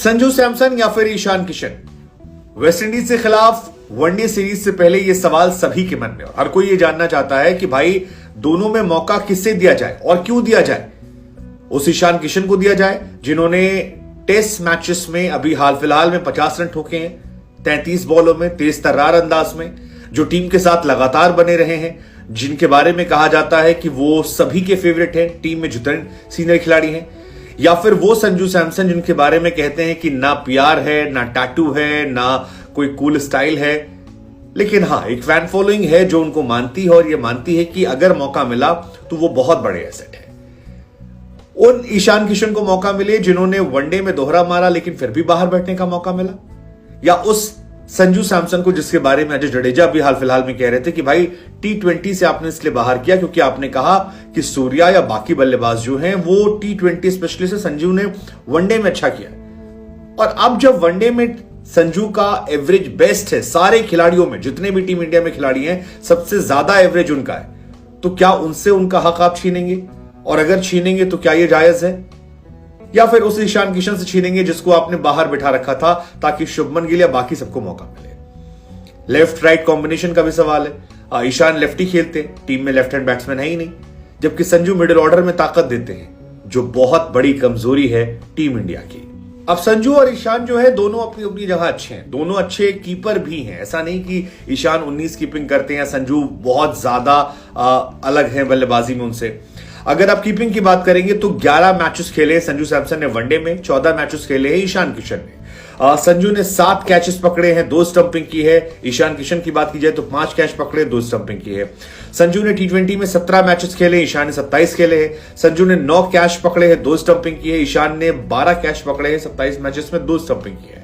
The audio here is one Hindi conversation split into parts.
संजू सैमसन या फिर ईशान किशन, वेस्टइंडीज के खिलाफ वनडे सीरीज से पहले यह सवाल सभी के मन में, और हर कोई यह जानना चाहता है कि भाई दोनों में मौका किससे दिया जाए और क्यों दिया जाए। उस ईशान किशन को दिया जाए जिन्होंने टेस्ट मैचेस में अभी हाल फिलहाल में 50 रन ठोके हैं 33 बॉलों में, तेज तर्रार अंदाज में, जो टीम के साथ लगातार बने रहे हैं, जिनके बारे में कहा जाता है कि वो सभी के फेवरेट हैं, टीम में जितने सीनियर खिलाड़ी हैं। या फिर वो संजू सैमसन जिनके बारे में कहते हैं कि ना प्यार है, ना टैटू है, ना कोई कूल स्टाइल है, लेकिन हां एक फैन फॉलोइंग है जो उनको मानती है और ये मानती है कि अगर मौका मिला तो वो बहुत बड़े एसेट है। उन ईशान किशन को मौका मिले जिन्होंने वनडे में दोहरा मारा लेकिन फिर भी बाहर बैठने का मौका मिला, या उस संजू सैमसन को जिसके बारे में अजय जडेजा भी हाल फिलहाल में कह रहे थे कि भाई T20 से आपने इसलिए बाहर किया क्योंकि आपने कहा कि सूर्या या बाकी बल्लेबाज जो हैं वो T20 स्पेशलिस्ट है, संजू ने वनडे में अच्छा किया। और अब जब वनडे में संजू का एवरेज बेस्ट है सारे खिलाड़ियों में, जितने भी टीम इंडिया में खिलाड़ी हैं सबसे ज्यादा एवरेज उनका है, तो क्या उनसे उनका हक आप छीनेंगे? और अगर छीनेंगे तो क्या यह जायज है? या फिर उस ईशान किशन से छीनेंगे जिसको आपने बाहर बिठा रखा था ताकि शुभमन गिल या बाकी सबको मौका मिले? लेफ्ट राइट कॉम्बिनेशन का भी सवाल है। ईशान लेफ्टी खेलते हैं, टीम में लेफ्ट हैंड बैट्समैन है ही नहीं, जबकि संजू मिडिल ऑर्डर में ताकत देते हैं, जो बहुत बड़ी कमजोरी है टीम इंडिया की। अब संजू और ईशान जो है दोनों अपनी अपनी जगह अच्छे हैं, दोनों अच्छे कीपर भी हैं। ऐसा नहीं कि ईशान 19 कीपिंग करते हैं, संजू बहुत ज्यादा अलग है बल्लेबाजी में उनसे। अगर आप कीपिंग की बात करेंगे तो 11 मैचेस खेले संजू सैमसन ने वनडे में, 14 मैचेस खेले हैं ईशान किशन ने। संजू ने 7 कैचेस पकड़े हैं, 2 स्टंपिंग की है। ईशान किशन की बात की जाए तो 5 कैच पकड़े, 2 स्टंपिंग की है। संजू ने T20 में 17 मैचेस खेले, ईशान ने 27 खेले हैं। संजू ने 9 कैच पकड़े हैं, 2 स्टंपिंग की है। ईशान ने 12 कैच पकड़े हैं 27 मैचेस में, 2 स्टंपिंग की है।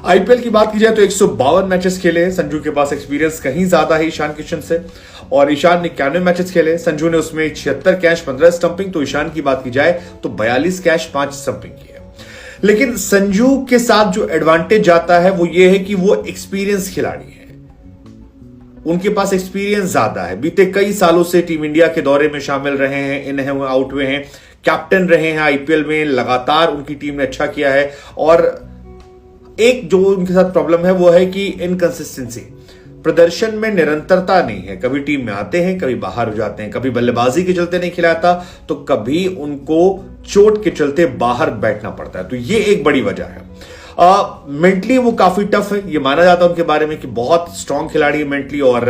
आईपीएल की बात की जाए तो 152 मैचेस खेले हैं, संजू के पास एक्सपीरियंस कहीं ज्यादा है ईशान किशन से। और ईशान ने 91 मैचेस खेले, संजू ने उसमें 76 कैच 15 स्टंपिंग, तो ईशान की बात की जाए तो 42 कैच 5 स्टंपिंग की है। लेकिन संजू के साथ जो एडवांटेज जाता है वो ये है कि वो एक्सपीरियंस खिलाड़ी है, उनके पास एक्सपीरियंस ज्यादा है, बीते कई सालों से टीम इंडिया के दौरे में शामिल रहे हैं, इन है आउट हुए हैं, कैप्टन रहे हैं आईपीएल में, लगातार उनकी टीम ने अच्छा किया है। और एक जो उनके साथ प्रॉब्लम है वो है कि इनकंसिस्टेंसी, प्रदर्शन में निरंतरता नहीं है। कभी टीम में आते हैं, कभी बाहर हो जाते हैं, कभी बल्लेबाजी के चलते नहीं खिलाता तो कभी उनको चोट के चलते बाहर बैठना पड़ता है, तो ये एक बड़ी वजह है। मेंटली वो काफी टफ है, ये माना जाता है उनके बारे में कि बहुत स्ट्रांग खिलाड़ी है मेंटली, और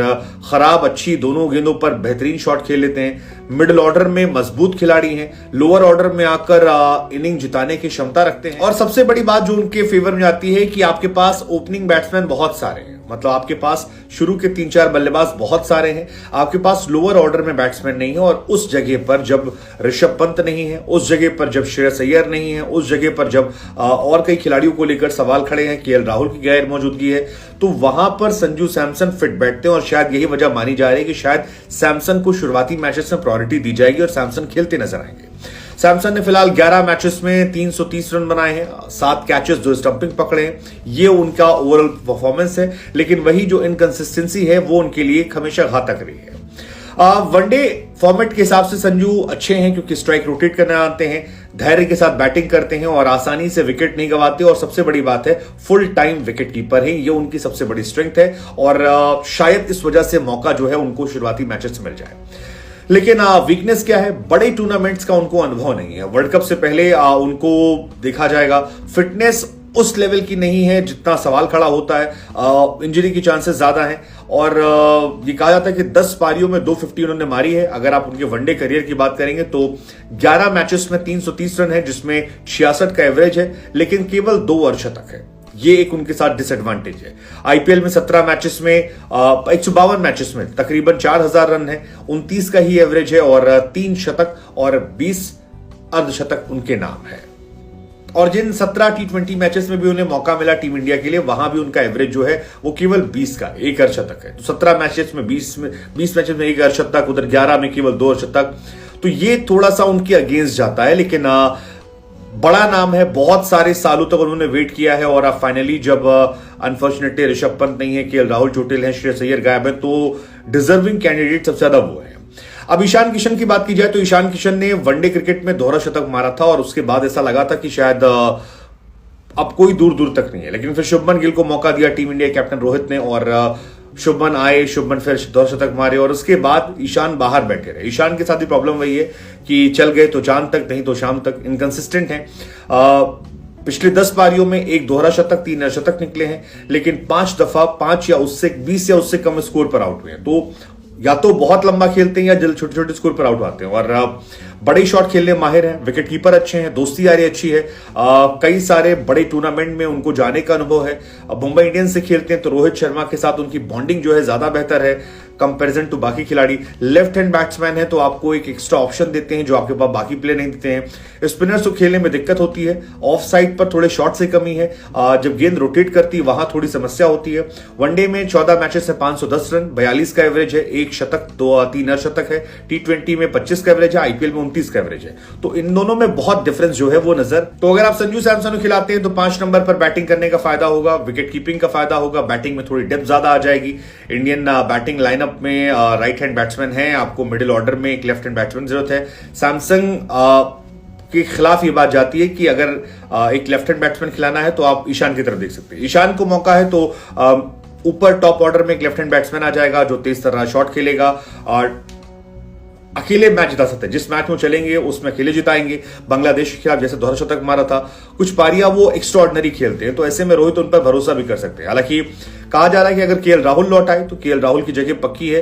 खराब अच्छी दोनों गेंदों पर बेहतरीन शॉट खेल लेते हैं। मिडिल ऑर्डर में मजबूत खिलाड़ी हैं, लोअर ऑर्डर में आकर इनिंग जिताने की क्षमता रखते हैं। और सबसे बड़ी बात जो उनके फेवर में आती है कि आपके पास ओपनिंग बैट्समैन बहुत सारे हैं, मतलब आपके पास शुरू के 3-4 बल्लेबाज बहुत सारे हैं, आपके पास लोअर ऑर्डर में बैट्समैन नहीं है। और उस जगह पर जब ऋषभ पंत नहीं है, उस जगह पर जब श्रेयस अय्यर नहीं है, उस जगह पर जब और कई खिलाड़ियों को लेकर सवाल खड़े हैं, केएल राहुल की गैर मौजूदगी है, तो वहां पर संजू सैमसन फिट बैठते हैं। और शायद यही वजह मानी जा रही है कि शायद सैमसन को शुरुआती मैचेस में प्रायोरिटी दी जाएगी और सैमसन खेलते नजर आएंगे। सैमसन ने फिलहाल 11 मैचेस में 330 रन बनाए हैं, 7 कैचेस 2 स्टंपिंग पकड़े हैं, ये उनका ओवरऑल परफॉर्मेंस है। लेकिन वही जो इनकंसिस्टेंसी है वो उनके लिए हमेशा घातक रही है। वनडे फॉर्मेट के हिसाब से संजू अच्छे हैं क्योंकि स्ट्राइक रोटेट करना आते हैं, धैर्य के साथ बैटिंग करते हैं और आसानी से विकेट नहीं गंवाते। और सबसे बड़ी बात है फुल टाइम विकेट कीपर है, ये उनकी सबसे बड़ी स्ट्रेंथ है। और शायद इस वजह से मौका जो है उनको शुरुआती मैचेस मिल जाए। लेकिन वीकनेस क्या है, बड़े टूर्नामेंट्स का उनको अनुभव नहीं है। वर्ल्ड कप से पहले उनको देखा जाएगा, फिटनेस उस लेवल की नहीं है जितना सवाल खड़ा होता है, इंजरी की चांसेस ज्यादा हैं। और ये कहा जाता है कि 10 पारियों में 250 उन्होंने मारी है। अगर आप उनके वनडे करियर की बात करेंगे तो 11 मैचेस में 330 रन है, जिसमें 66 का एवरेज है, लेकिन केवल 2 अर्धशतक है, ये एक उनके साथ डिसएडवांटेज है। आईपीएल में 17 मैचेस में 152 मैचेस में तकरीबन 4000 रन है, 29 का ही एवरेज है, और 3 शतक और 20 अर्धशतक उनके नाम है। और जिन 17 T20 मैचेस में भी उन्हें मौका मिला टीम इंडिया के लिए, वहां भी उनका एवरेज जो है वो केवल 20 का 1 अर्धशतक है। तो 17 मैचेस में 20 मैचेस में 1 अर्धशतक, उधर 11 में केवल 2 अर्धशतक, तो ये थोड़ा सा उनके अगेंस्ट जाता है। लेकिन बड़ा नाम है, बहुत सारे सालों तक उन्होंने वेट किया है, और अब फाइनली जब अनफॉर्चुनेटली ऋषभ पंत नहीं है, केएल राहुल चोटिल है, श्रेयस अय्यर गायब है, तो डिजर्विंग कैंडिडेट सबसे ज्यादा वो है। अब ईशान किशन की बात की जाए तो ईशान किशन ने वनडे क्रिकेट में दोहरा शतक मारा था, और उसके बाद ऐसा लगा था कि शायद अब कोई दूर दूर तक नहीं है। लेकिन फिर शुभमन गिल को मौका दिया टीम इंडिया कैप्टन रोहित ने, और शुभमन आए, शुभमन फिर 2 शतक मारे, और उसके बाद ईशान बाहर बैठे रहे। ईशान के साथ भी प्रॉब्लम वही है कि चल गए तो चांद तक, नहीं तो शाम तक, इनकंसिस्टेंट है। पिछले 10 पारियों में एक दोहरा शतक, 3 अर्धशतक निकले हैं, लेकिन 5 दफा 5 या उससे 20 या उससे कम स्कोर पर आउट हुए हैं। तो या तो बहुत लंबा खेलते हैं या जल्द छोटे छोटे स्कोर पर आउट आते हैं, और बड़े शॉट खेलने माहिर हैं, विकेट कीपर अच्छे हैं, दोस्ती यारी अच्छी है, कई सारे बड़े टूर्नामेंट में उनको जाने का अनुभव है। अब मुंबई इंडियंस से खेलते हैं तो रोहित शर्मा के साथ उनकी बॉन्डिंग जो है ज्यादा बेहतर है कंपैरिजन टू बाकी खिलाड़ी। लेफ्ट हैंड बैट्समैन है तो आपको एक एक्स्ट्रा ऑप्शन देते हैं जो आपके पास बाकी प्लेयर नहीं देते हैं। स्पिनर्स को खेलने में दिक्कत होती है, ऑफ साइड पर थोड़े शॉट से कमी है, जब गेंद रोटेट करती है वहां थोड़ी समस्या होती है। वनडे में 14 मैचेस से 510 रन, 42 का एवरेज है, 1 शतक, 3 अर्धशतक है। T20 में 25 का एवरेज है, आईपीएल में 29 का एवरेज है। तो इन दोनों में बहुत डिफरेंस जो है वो नजर। तो अगर आप संजू सैमसन को खिलाते हैं तो 5 नंबर पर बैटिंग करने का फायदा होगा, विकेट कीपिंग का फायदा होगा, बैटिंग में थोड़ी डेप्थ ज्यादा आ जाएगी। इंडियन बैटिंग लाइनअप में राइट हैंड बैट्समैन है, आपको मिडिल ऑर्डर में एक लेफ्ट हैंड बैट्समैन जरूरत है। सैमसंग के खिलाफ ये बात जाती है कि अगर एक लेफ्ट हैंड बैट्समैन खिलाना है तो आप ईशान की तरफ देख सकते हैं। ईशान को मौका है तो ऊपर टॉप ऑर्डर में एक लेफ्ट हैंड बैट्समैन आ जाएगा जो तेज तरह शॉट खेलेगा और अकेले मैच जिता सकते हैं। जिस मैच में चलेंगे उसमें अकेले जिताएंगे। बांग्लादेश के खिलाफ जैसे दोहरा शतक मारा था, कुछ पारियां वो एक्स्ट्रा ऑर्डिनरी खेलते हैं, तो ऐसे में रोहित उन पर भरोसा भी कर सकते हैं। हालांकि कहा जा रहा है कि अगर केएल राहुल लौट आए तो केएल राहुल की जगह पक्की है।